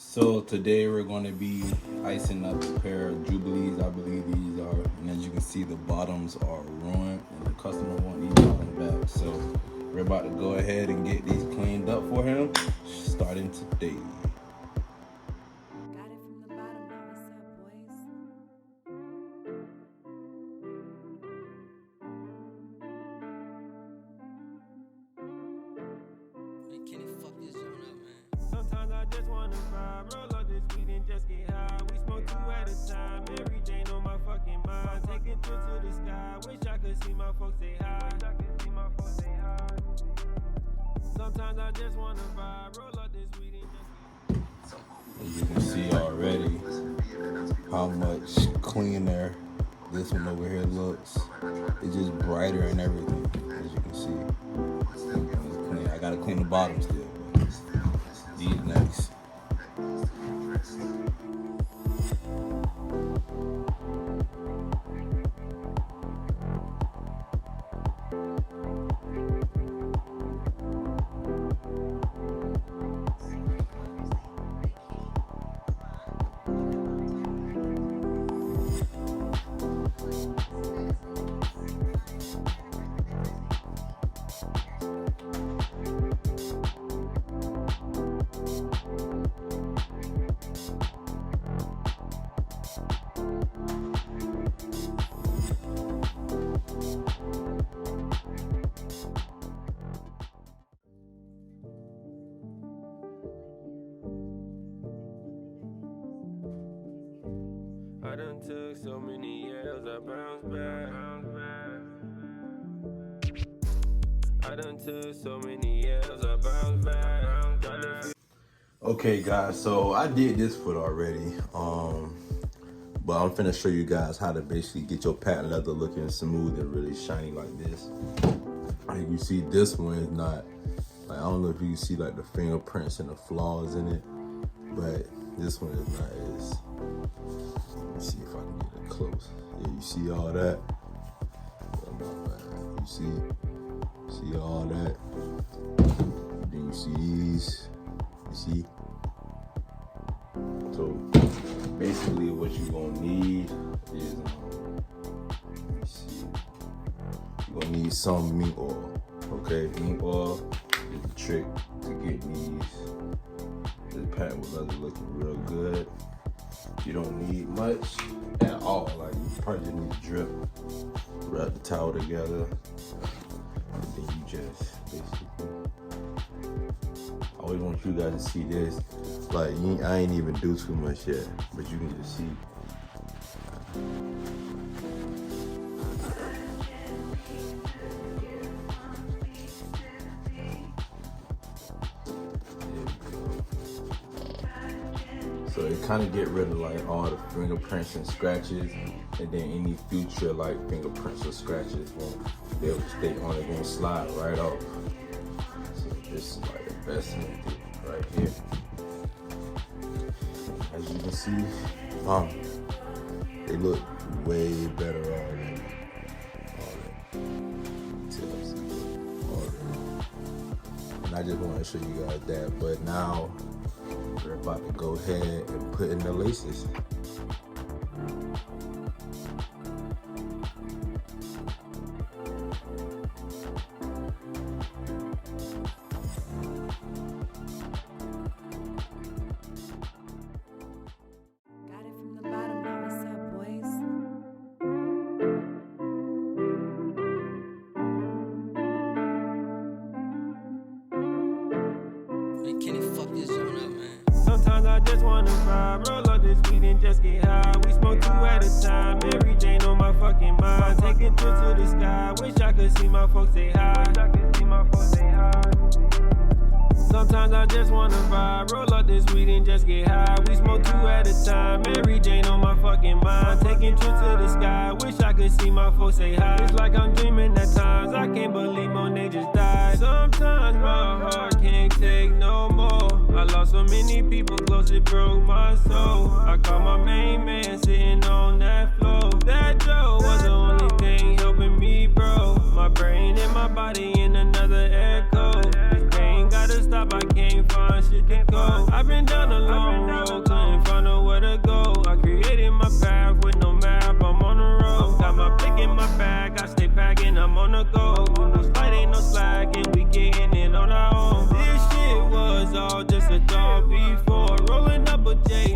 So today we're going to be icing up a pair of Jubilees, I believe these are, and as you can see the bottoms are ruined and the customer wants these bottoms back. So we're about to go ahead and get these cleaned up for him starting today. Got it from the bottom, now what's up, boys? Hey, Kenny, fuck this joint up, man. Sometimes I just wanna vibe, roll up this weed and just get high. We smoke two at a time, every day on my fucking mind. Taking trips to the sky, wish I could see my folks say hi. Sometimes I just wanna vibe, roll up this weed and just As you can see already how much cleaner this one over here looks. It's just brighter and everything, as you can see. It's clean. I gotta clean the bottom still, but these next. I done took so many years, I bounce back. I done took so many years, I bounce back. Okay guys, so I did this foot already, but I'm finna show you guys how to basically get your patent leather looking smooth and really shiny like this. Like you see, this one is not, like I don't know if you can see like the fingerprints and the flaws in it, but this one is not as, let me see if I can get it close. Yeah, you see all that? You see all that? Then you see these, you see? So basically what you're gonna need is, let me see, you're gonna need some mink oil, okay? Mink oil is the trick to get this patent with leather looking real good. You don't need much at all, like you probably just need to drip, wrap the towel together, and then you just basically, I always want you guys to see this. Like, I ain't even do too much yet, but you can just see. So it kind of get rid of like all the fingerprints and scratches, and then any future like fingerprints or scratches won't be able to stay on it, won't slide right off. So this is like the best thing right here. As you can see, they look way better already. And I just want to show you guys that, but now we're about to go ahead and put in the laces. Got it from the bottom, now what's up, boys? Hey, Kenny, fuck this joint up, man. Sometimes I just wanna vibe, roll up this weed and just get high. We smoke two at a time, every day on my fucking mind. Taking trips to the sky, wish I could see my folks say hi. Sometimes I just wanna vibe, roll up this weed and just get high. We smoke two at a time, every day on my fucking mind. Taking trips to the sky, wish I could see my folks say hi. It's like I'm dreaming at times, I can't believe Monet just died. Sometimes my heart can't take no more. I lost so many people close, it broke my soul. I call my main man sitting on that floor. That Joe was the only thing helping me, bro. My brain and my body in another echo. This pain gotta stop, I can't find shit to go. I've been down a long road. just a dog before. Rolling up a J,